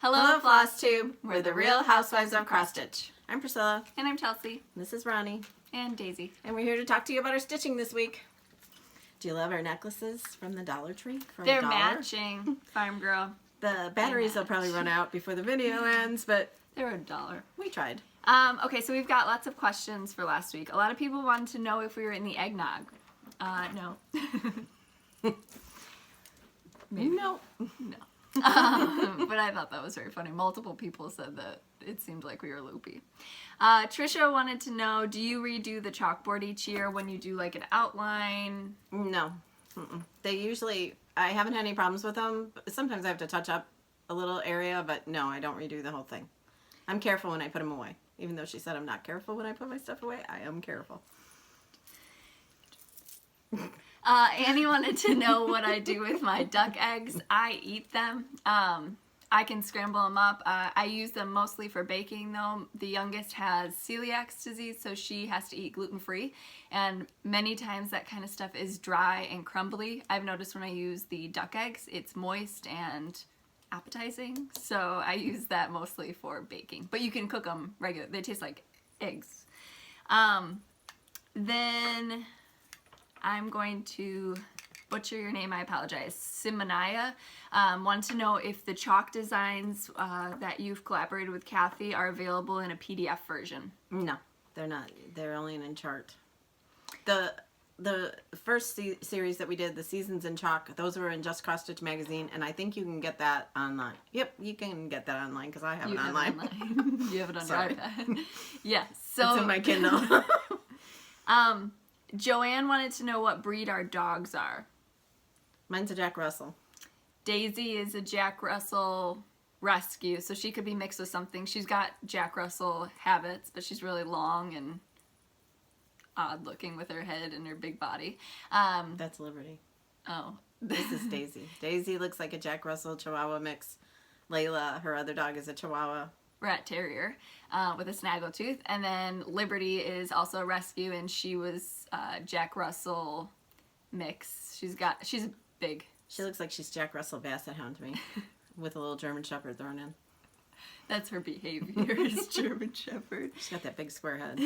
Hello, Flosstube. We're the Real Housewives of Cross Stitch. I'm Priscilla. And I'm Chelsea. This is Ronnie. And Daisy. And we're here to talk to you about our stitching this week. Do you love our necklaces from the Dollar Tree? They're matching, Farm Girl. The batteries will probably run out before the video ends, but they're $1. We tried. Okay, so we've got lots of questions for last week. A lot of people wanted to know if we were in the eggnog. No. Maybe. No. No. But I thought that was very funny. Multiple people said that it seemed like we were loopy. Trisha wanted to know, do you redo the chalkboard each year when you do like an outline? No. They usually, I haven't had any problems with them. Sometimes I have to touch up a little area, but no, I don't redo the whole thing. I'm careful when I put them away. Even though she said I'm not careful when I put my stuff away, I am careful. Annie wanted to know what I do with my duck eggs. I eat them. I can scramble them up. I use them mostly for baking though. The youngest has celiac disease, so she has to eat gluten-free. And many times that kind of stuff is dry and crumbly. I've noticed when I use the duck eggs, it's moist and appetizing. So I use that mostly for baking. But you can cook them regular. They taste like eggs. Then I'm going to butcher your name, I apologize. Simonaya wanted to know if the chalk designs that you've collaborated with Kathy are available in a PDF version. No, they're not. They're only in chart. The first series that we did, the Seasons in Chalk, those were in Just Cross Stitch magazine, and I think you can get that online. Yep, you can get that online because I have it online. You have it on your iPad. Yes. So it's in my Kindle. Joanne wanted to know what breed our dogs are. Mine's a Jack Russell. Daisy is a Jack Russell rescue, so she could be mixed with something. She's got Jack Russell habits, but she's really long and odd looking with her head and her big body. That's Liberty. Oh. This is Daisy. Daisy looks like a Jack Russell Chihuahua mix. Layla, her other dog, is a Chihuahua Rat Terrier with a snaggletooth. And then Liberty is also a rescue, and she was Jack Russell mix. She's big. She looks like she's Jack Russell Basset Hound to me, with a little German Shepherd thrown in. That's her behavior, is German Shepherd. She's got that big square head.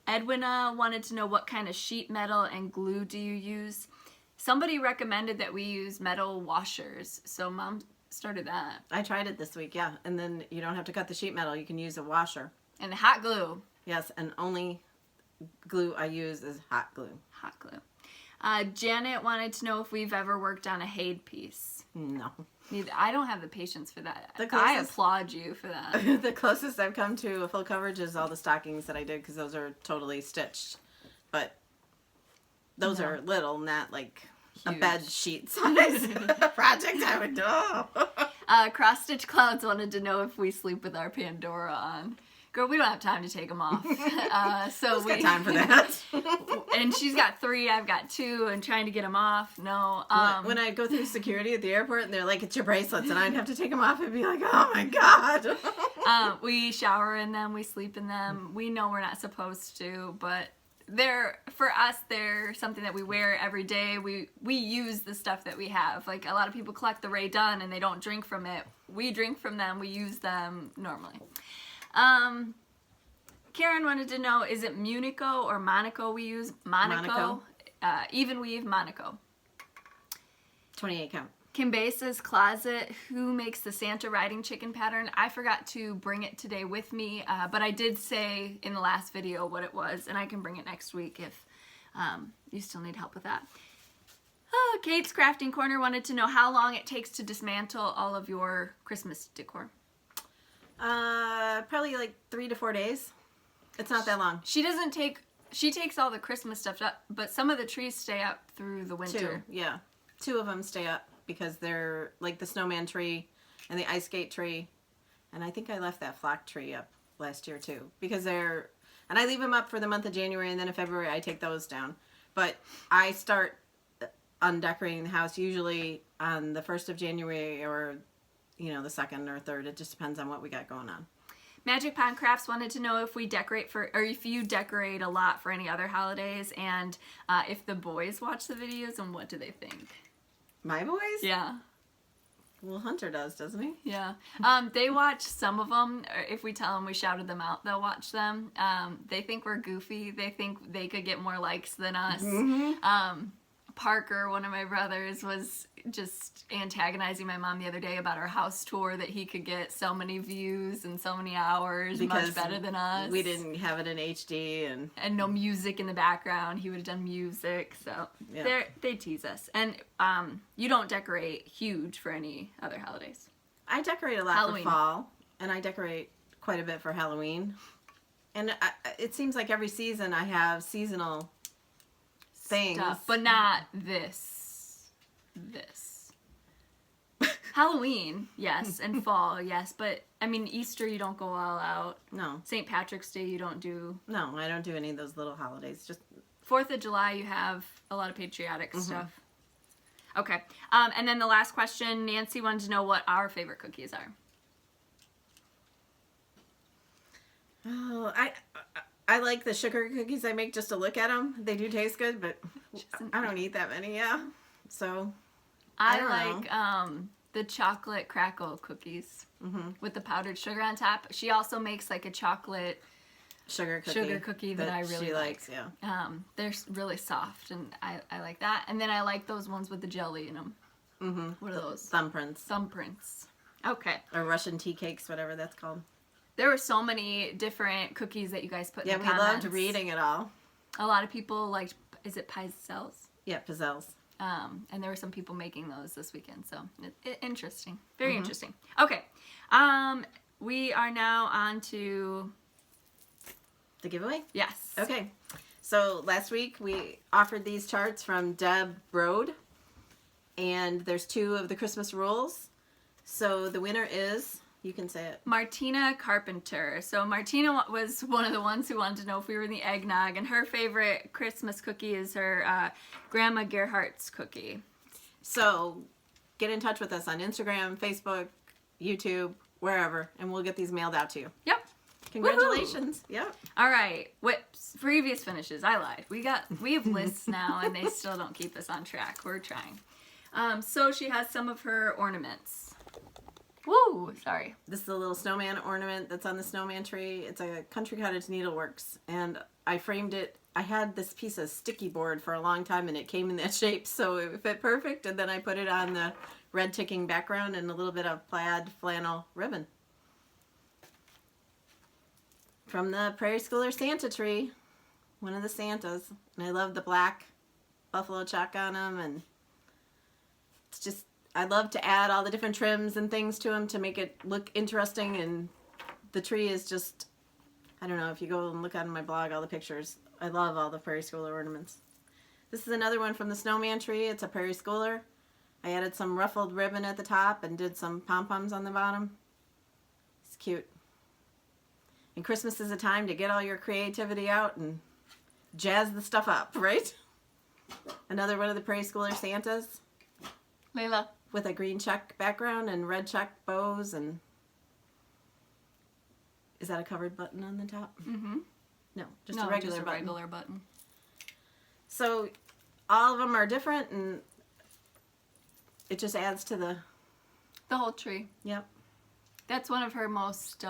Edwina wanted to know what kind of sheet metal and glue do you use. Somebody recommended that we use metal washers, so Mom started that. I tried it this week, yeah. And then you don't have to cut the sheet metal. You can use a washer. And hot glue. Yes, and only glue I use is hot glue. Hot glue. Janet wanted to know if we've ever worked on a Haid piece. No. Neither. I don't have the patience for that. I applaud you for that. The closest I've come to a full coverage is all the stockings that I did, because those are totally stitched. But those are little, not like huge. A bed sheet size project I would do. Cross Stitch Clouds wanted to know if we sleep with our Pandora on. Girl, we don't have time to take them off. So Who's got time for that? And she's got 3, I've got 2, and trying to get them off. No. When I go through security at the airport and they're like, it's your bracelets, and I'd have to take them off and be like, oh my God. We shower in them, we sleep in them. We know we're not supposed to, but for us, they're something that we wear every day. We use the stuff that we have. Like, a lot of people collect the Rae Dunn and they don't drink from it. We drink from them, we use them normally. Karen wanted to know, is it Munico or Monaco we use? Monaco. Even weave, Monaco. 28 count. Kimbesa's Closet, who makes the Santa riding chicken pattern? I forgot to bring it today with me, but I did say in the last video what it was, and I can bring it next week if you still need help with that. Oh, Kate's Crafting Corner wanted to know how long it takes to dismantle all of your Christmas decor. Probably like 3 to 4 days. It's not that long. She takes all the Christmas stuff up, but some of the trees stay up through the winter. 2, yeah. 2 of them stay up because they're like the snowman tree and the ice skate tree. And I think I left that flock tree up last year too, because and I leave them up for the month of January, and then in February I take those down. But I start undecorating the house usually on the 1st of January or the 2nd or 3rd. It just depends on what we got going on. Magic Pond Crafts wanted to know if we decorate if you decorate a lot for any other holidays, and if the boys watch the videos, and what do they think? My boys? Yeah. Well, Hunter does, doesn't he? Yeah. They watch some of them. If we tell them we shouted them out, they'll watch them. They think we're goofy. They think they could get more likes than us. Mm-hmm. Parker, one of my brothers, was just antagonizing my mom the other day about our house tour, that he could get so many views and so many hours, Because much better than us. We didn't have it in HD and no music in the background. He would have done music, so Yeah. they tease us. And you don't decorate huge for any other holidays. I decorate a lot Halloween. for fall, and I decorate quite a bit for Halloween. And it seems like every season I have seasonal things. Stuff, but not this. Halloween, yes, and fall, yes, but I mean Easter you don't go all out. No, St. Patrick's Day you don't do. no, I don't do any of those little holidays. Just 4th of July you have a lot of patriotic stuff. Okay, and then the last question, Nancy wanted to know what our favorite cookies are. oh, I like the sugar cookies I make just to look at them. They do taste good, but I don't eat that many. Yeah, so I don't like the chocolate crackle cookies with the powdered sugar on top. She also makes like a chocolate sugar cookie that I really she like. likes. Yeah. They're really soft, and I like that. And then I like those ones with the jelly in them. Mm-hmm. What are those? Thumbprints. Thumbprints. Okay. Or Russian tea cakes, whatever that's called. There were so many different cookies that you guys put in the we comments. loved reading it all. A lot of people liked, is it Pizzelles? Yeah, pizzelles. And there were some people making those this weekend, so interesting. Very Mm-hmm. interesting. Okay. We are now on to... The giveaway? Yes. Okay. So last week we offered these charts from Deb Brode, and there's 2 of the Christmas rules. So the winner is, you can say it. Martina Carpenter. So Martina was one of the ones who wanted to know if we were in the eggnog, and her favorite Christmas cookie is her Grandma Gerhardt's cookie. So get in touch with us on Instagram, Facebook, YouTube, wherever, and we'll get these mailed out to you. Yep. Congratulations. Woo-hoo. Yep. All right. Whips. Previous finishes. I lied. We have lists now, and they still don't keep us on track. We're trying. So she has some of her ornaments. Woo! Sorry. This is a little snowman ornament that's on the snowman tree. It's a Country Cottage Needleworks, and I framed it. I had this piece of sticky board for a long time, and it came in that shape, so it fit perfect. And then I put it on the red ticking background and a little bit of plaid flannel ribbon. From the Prairie Schooler Santa tree, one of the Santas. And I love the black buffalo check on them, and it's just, I love to add all the different trims and things to them to make it look interesting, and the tree is just, I don't know, if you go and look on my blog, all the pictures, I love all the Prairie Schooler ornaments. This is another one from the snowman tree. It's a Prairie Schooler. I added some ruffled ribbon at the top and did some pom-poms on the bottom. It's cute. And Christmas is a time to get all your creativity out and jazz the stuff up, right? Another one of the Prairie Schooler Santas. Layla. With a green check background and red check bows, and is that a covered button on the top? Mm-hmm. No, just a regular button. Regular button. So all of them are different, and it just adds to the whole tree. Yep. That's one of her most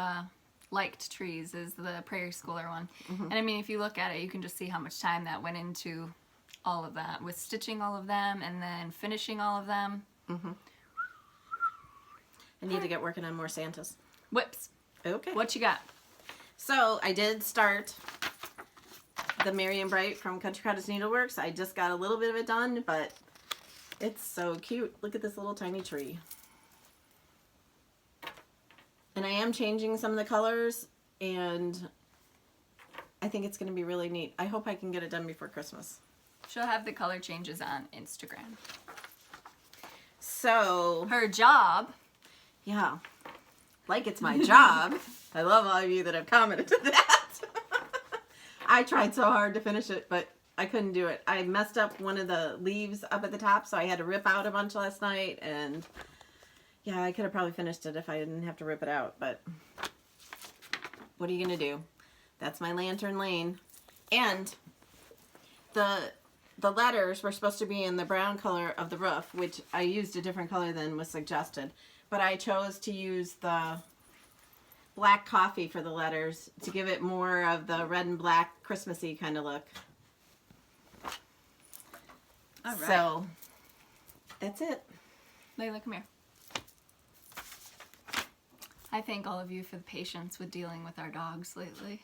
liked trees, is the Prairie Schooler one. Mm-hmm. And I mean, if you look at it, you can just see how much time that went into all of that, with stitching all of them and then finishing all of them. Mm-hmm. I need to get working on more Santas. Whips. Okay. What you got? So I did start the Merry and Bright from Country Cottage Needleworks. I just got a little bit of it done, but it's so cute. Look at this little tiny tree. And I am changing some of the colors, and I think it's going to be really neat. I hope I can get it done before Christmas. She'll have the color changes on Instagram. So, Her job. yeah, like it's my job. I love all of you that have commented to that. I tried so hard to finish it, but I couldn't do it. I messed up one of the leaves up at the top, so I had to rip out a bunch last night, and yeah, I could have probably finished it if I didn't have to rip it out, but what are you going to do? That's my lantern lane. And the letters were supposed to be in the brown color of the roof, which I used a different color than was suggested. but I chose to use the black coffee for the letters to give it more of the red and black Christmassy kind of look. All right. So that's it. Layla, come here. I thank all of you for the patience with dealing with our dogs lately.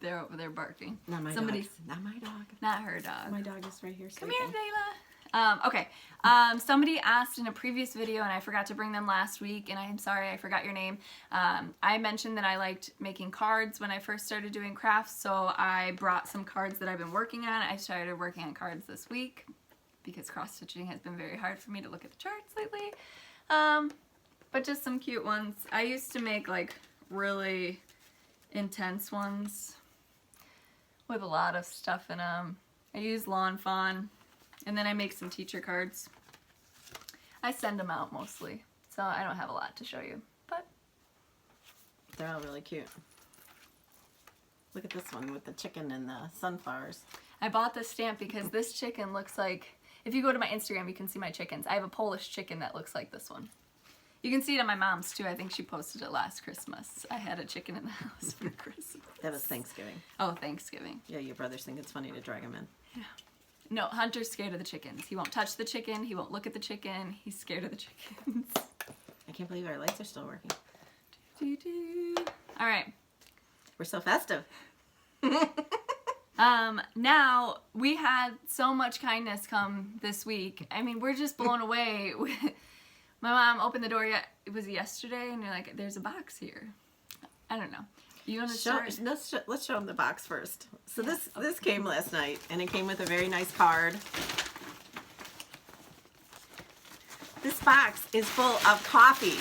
They're over there barking. Not my Somebody's, dog. Not my dog. Not her dog. My dog is right here Come sleeping. here, Layla. Okay. Somebody asked in a previous video, and I forgot to bring them last week, and I'm sorry I forgot your name. I mentioned that I liked making cards when I first started doing crafts, so I brought some cards that I've been working on. I started working on cards this week because cross-stitching has been very hard for me to look at the charts lately. But just some cute ones. I used to make like really intense ones with a lot of stuff in them. I use Lawn Fawn, and then I make some teacher cards. I send them out mostly, so I don't have a lot to show you, but They're all really cute. Look at this one with the chicken and the sunflowers. I bought this stamp because this chicken looks like, if you go to my Instagram, you can see my chickens. I have a Polish chicken that looks like this one. You can see it on my mom's too. I think she posted it last Christmas. I had a chicken in the house for Christmas. That was Thanksgiving. Oh, Thanksgiving. Yeah, your brothers think it's funny to drag them in. Yeah. No, Hunter's scared of the chickens. He won't touch the chicken. He won't look at the chicken. He's scared of the chickens. I can't believe our lights are still working. All right. We're so festive. Now, we had so much kindness come this week. I mean, we're just blown away. My mom opened the door, it was yesterday, and you're like, there's a box here. I don't know. You want to start? Let's show them the box first. So this came last night, and it came with a very nice card. This box is full of coffee.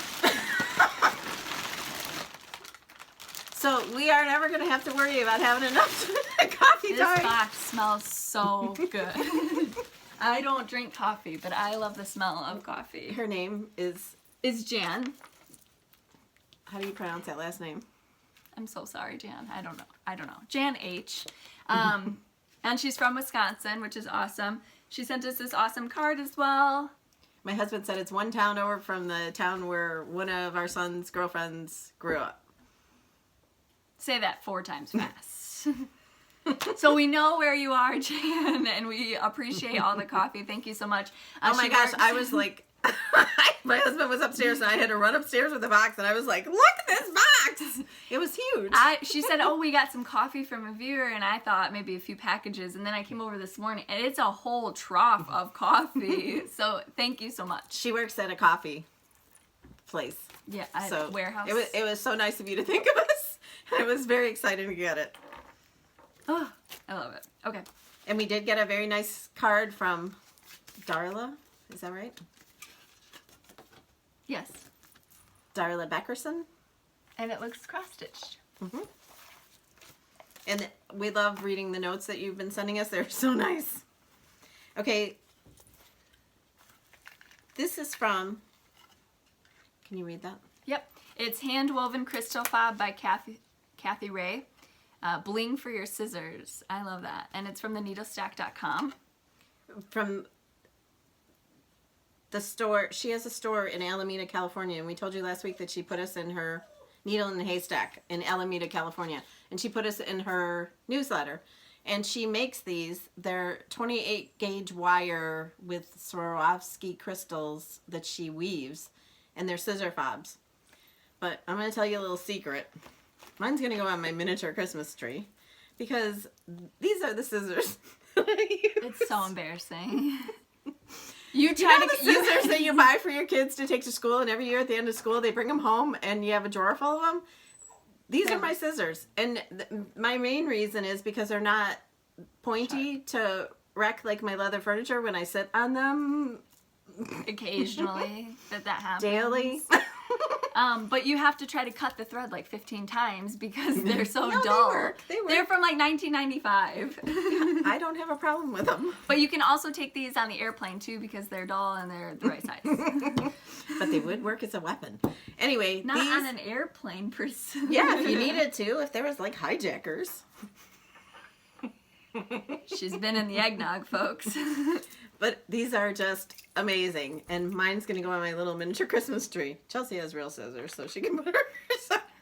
So we are never going to have to worry about having enough coffee time. This box smells so good. I don't drink coffee, but I love the smell of coffee. Her name is Jan. How do you pronounce that last name? I'm so sorry, Jan. I don't know. Jan H. And she's from Wisconsin, which is awesome. She sent us this awesome card as well. My husband said it's one town over from the town where one of our son's girlfriends grew up. Say that 4 times fast. So we know where you are, Jan, and we appreciate all the coffee. Thank you so much. Oh my gosh, I was like, my husband was upstairs and I had to run upstairs with the box and I was like, look at this box. It was huge. She said, oh, we got some coffee from a viewer, and I thought maybe a few packages, and then I came over this morning and it's a whole trough of coffee. So thank you so much. She works at a coffee place. Yeah, so warehouse. It was so nice of you to think of us. I was very excited to get it. Oh, I love it. Okay. And we did get a very nice card from Darla. Is that right? Yes. Darla Beckerson. And it looks cross-stitched. Mm-hmm. And we love reading the notes that you've been sending us. They're so nice. Okay. This is from... Can you read that? Yep. It's Hand Woven Crystal Fob by Kathy Ray. Bling for your scissors. I love that. And it's from theneedlestack.com. From the store. She has a store in Alameda, California. And we told you last week that she put us in her Needle in the Haystack in Alameda, California. And she put us in her newsletter. And she makes these. They're 28 gauge wire with Swarovski crystals that she weaves. And they're scissor fobs. But I'm going to tell you a little secret. Mine's going to go on my miniature Christmas tree. Because these are the scissors that I use. It's so embarrassing. You know the scissors that you buy for your kids to take to school, and every year at the end of school they bring them home and you have a drawer full of them? These are my scissors. And my main reason is because they're not pointy to wreck like my leather furniture when I sit on them. Occasionally that happens. Daily. But you have to try to cut the thread like 15 times because they're so No, dull. They work. They're from like 1995. I don't have a problem with them. But you can also take these on the airplane too because they're dull and they're the right size. But they would work as a weapon. Anyway, Not on an airplane, Priscilla. Yeah, if you needed to, if there was like hijackers. She's been in the eggnog, folks. But these are just amazing. And mine's going to go on my little miniature Christmas tree. Chelsea has real scissors, so she can put her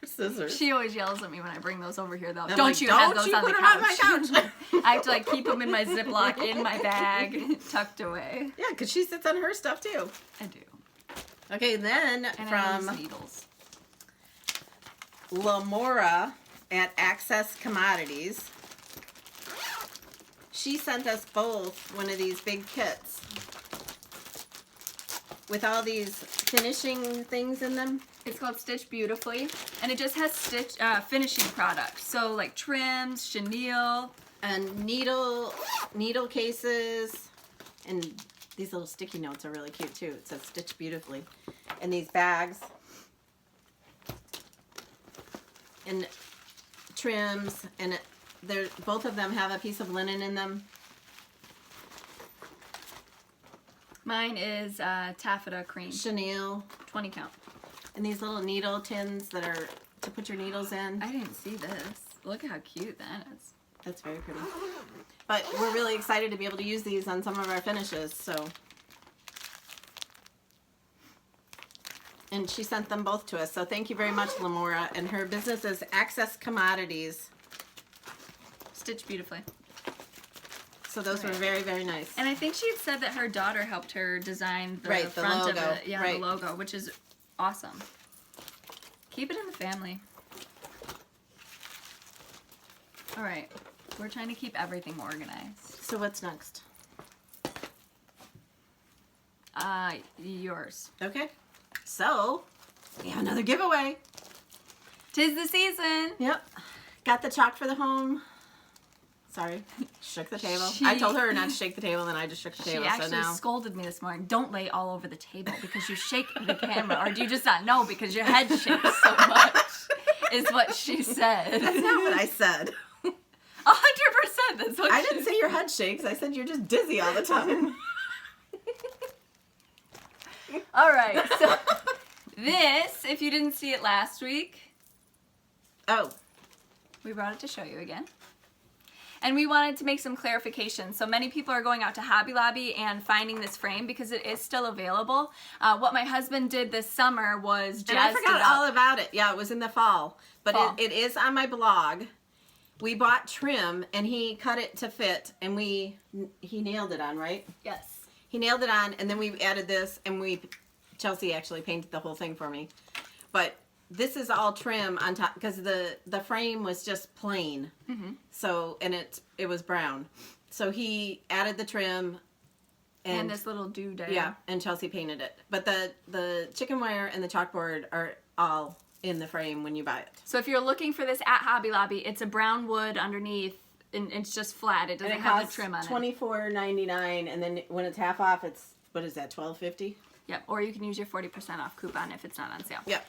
scissors. She always yells at me when I bring those over here, though. I'm Don't like, you have those you on the put 'em couch? on my couch. I have to like keep them in my Ziploc in my bag, tucked away. Yeah, because she sits on her stuff too. I do. Okay, then And I from use needles. Lamora at Access Commodities. She sent us both one of these big kits with all these finishing things in them. It's called Stitch Beautifully, and it just has finishing products. So like trims, chenille, And needle cases, and these little sticky notes are really cute too. It says Stitch Beautifully. And these bags. And trims, and both of them have a piece of linen in them. Mine is taffeta cream, Chenille. 20 count. And these little needle tins that are to put your needles in. I didn't see this. Look how cute that is. That's very pretty. But we're really excited to be able to use these on some of our finishes, so. And she sent them both to us, so thank you very much, Lamora. And her business is Access Commodities. Stitch Beautifully. So those were very, very nice. And I think she had said that her daughter helped her design the Right, the front logo. of it. Yeah, Right. the logo, which is awesome. Keep it in the family. All right. We're trying to keep everything organized. So what's next? Yours. Okay. So, we have another giveaway. 'Tis the season. Yep. Got the chalk for the home. Sorry. Shook the table. I told her not to shake the table, and I just shook the table. She actually so now scolded me this morning. Don't lay all over the table because you shake the camera. Or do you just not know because your head shakes so much? Is what she said. That's not what I said. 100%. That's what I she didn't say your head shakes. I said you're just dizzy all the time. All right. So this, if you didn't see it last week, Oh. we brought it to show you again. And we wanted to make some clarification. So many people are going out to Hobby Lobby and finding this frame because it is still available. What my husband did this summer was And I jazzed forgot it up. all about it. Yeah, it was in the fall. But Fall. it is on my blog. We bought trim, and he cut it to fit, and he nailed it on, right? Yes. He nailed it on, and then we added this, and Chelsea actually painted the whole thing for me. But this is all trim on top, because the frame was just plain. Mm-hmm. So, and it was brown. So he added the trim. And this little doodad. Yeah, and Chelsea painted it. But the chicken wire and the chalkboard are all in the frame when you buy it. So if you're looking for this at Hobby Lobby, it's a brown wood underneath, and it's just flat. It doesn't have the trim on it. $24.99, and then when it's half off, it's, what is that, $12.50? Yep. Or you can use your 40% off coupon if it's not on sale. Yep.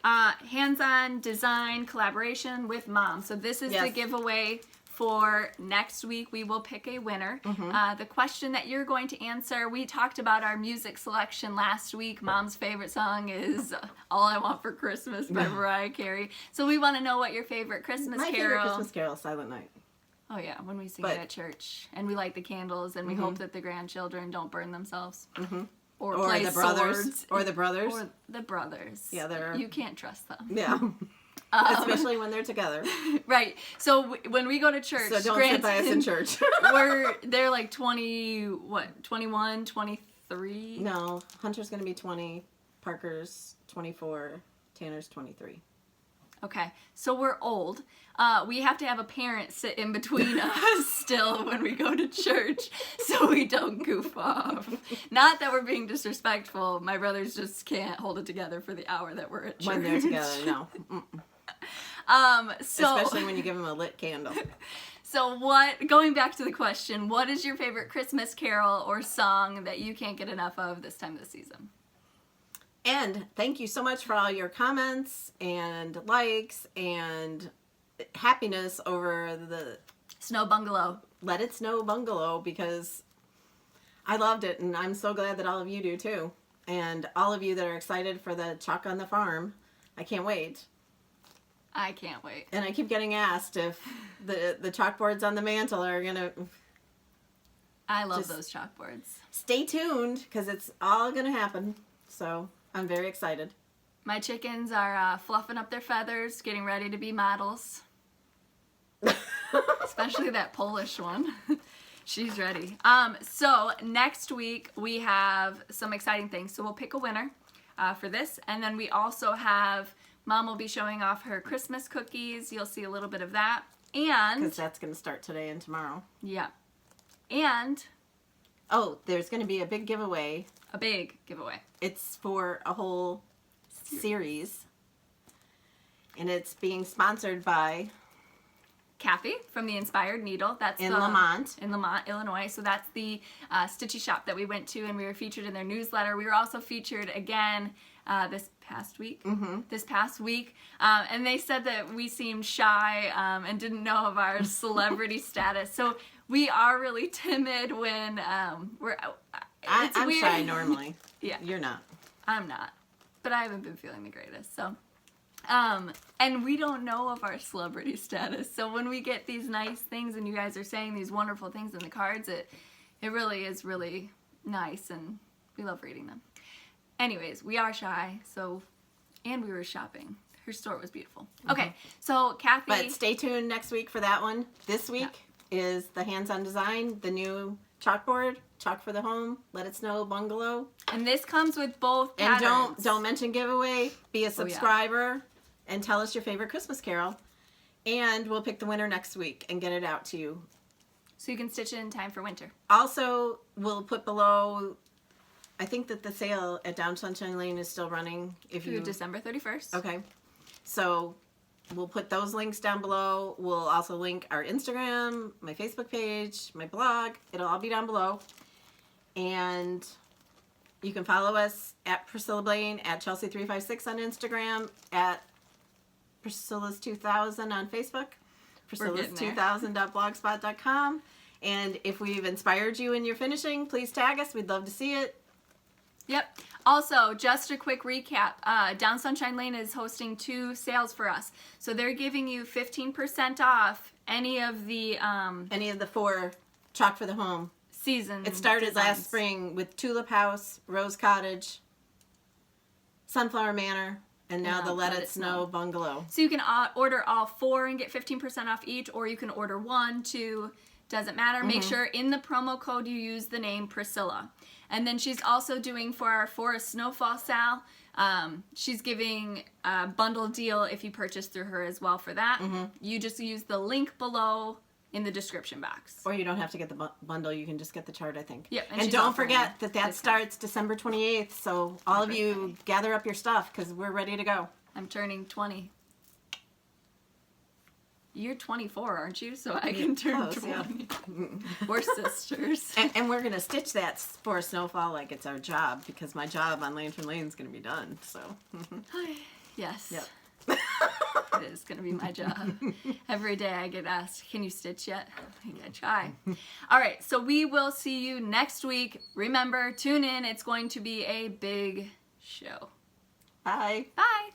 Hands-on design collaboration with mom. So this is the giveaway for next week. We will pick a winner. The question that you're going to answer, we talked about our music selection last week. Mom's favorite song is All I Want for Christmas by Mariah Carey. So we want to know what your favorite Christmas My carol. favorite Christmas carol, Silent Night. Oh yeah, when we sing it at church and we light the candles and we hope that the grandchildren don't burn themselves. Or play the brothers. swords. Or the brothers. Or the brothers. Yeah, you can't trust them. Yeah. Especially when they're together. Right. So when we go to church, So don't sit by us in church. they're like 21, 23. No, Hunter's going to be 20, Parker's 24, Tanner's 23. Okay, so we're old. We have to have a parent sit in between us still when we go to church so we don't goof off. Not that we're being disrespectful. My brothers just can't hold it together for the hour that we're at church. When they're together, no. Especially when you give them a lit candle. So going back to the question, what is your favorite Christmas carol or song that you can't get enough of this time of the season? And thank you so much for all your comments and likes and happiness over the Snow Bungalow. Let It Snow Bungalow, because I loved it, and I'm so glad that all of you do too. And all of you that are excited for the chalk on the farm, I can't wait. I can't wait. And I keep getting asked if the chalkboards on the mantle are gonna I love Just those chalkboards. stay tuned because it's all going to happen. So I'm very excited. My chickens are fluffing up their feathers, getting ready to be models. Especially that Polish one. She's ready. So next week we have some exciting things. So we'll pick a winner for this. And then we also have, Mom will be showing off her Christmas cookies. You'll see a little bit of that. And Because that's going to start today and tomorrow. yeah. And Oh, there's going to be a big giveaway. a big giveaway. It's for a whole series. And it's being sponsored by Kathy from the Inspired Needle. That's in the, Lamont. in Lamont, Illinois. So that's the stitchy shop that we went to, and we were featured in their newsletter. We were also featured again this past week. And they said that we seemed shy and didn't know of our celebrity status. So we are really timid when we're. I'm weird. shy normally. Yeah. You're not. I'm not, but I haven't been feeling the greatest. So. And we don't know of our celebrity status. So when we get these nice things and you guys are saying these wonderful things in the cards, it really is really nice, and we love reading them. Anyways, we are shy, and we were shopping. Her store was beautiful. Okay, so Kathy. But stay tuned next week for that one. This week is the hands-on design, the new chalkboard, Chalk for the Home, Let It Snow Bungalow. And this comes with both And patterns. don't mention giveaway. Be a subscriber and tell us your favorite Christmas carol. And we'll pick the winner next week and get it out to you. So you can stitch it in time for winter. Also, we'll put below, I think that the sale at Down Sunshine Lane is still running. If Through you December 31st. Okay. So we'll put those links down below. We'll also link our Instagram, my Facebook page, my blog. It'll all be down below. And you can follow us at Priscilla Blaine, at Chelsea356 on Instagram, at Priscilla's2000 on Facebook, Priscilla's2000.blogspot.com. And if we've inspired you in your finishing, please tag us. We'd love to see it. Yep. Also, just a quick recap. Down Sunshine Lane is hosting 2 sales for us. So they're giving you 15% off any of the 4 Chalk for the Home. season It started designs. last spring with Tulip House, Rose Cottage, Sunflower Manor, and now the Let It Snow Bungalow. So you can order all 4 and get 15% off each, or you can order 1, 2, doesn't matter. Make sure in the promo code you use the name Priscilla. And then she's also doing for our Forest Snowfall sale, she's giving a bundle deal if you purchase through her as well for that. You just use the link below in the description box. Or you don't have to get the bundle, you can just get the chart, I think. Yep, And she's don't offering forget that discount. starts December 28th, so all of you gather up your stuff because we're ready to go. I'm turning 20. You're 24, aren't you? So I can turn Close, 20. We're sisters. And we're going to stitch that for Snowfall like it's our job because my job on Lantern Lane is going to be done, so. Yes. Yep. It is going to be my job. Every day I get asked, can you stitch yet? I try. All right, so we will see you next week. Remember, tune in. It's going to be a big show. Bye. Bye.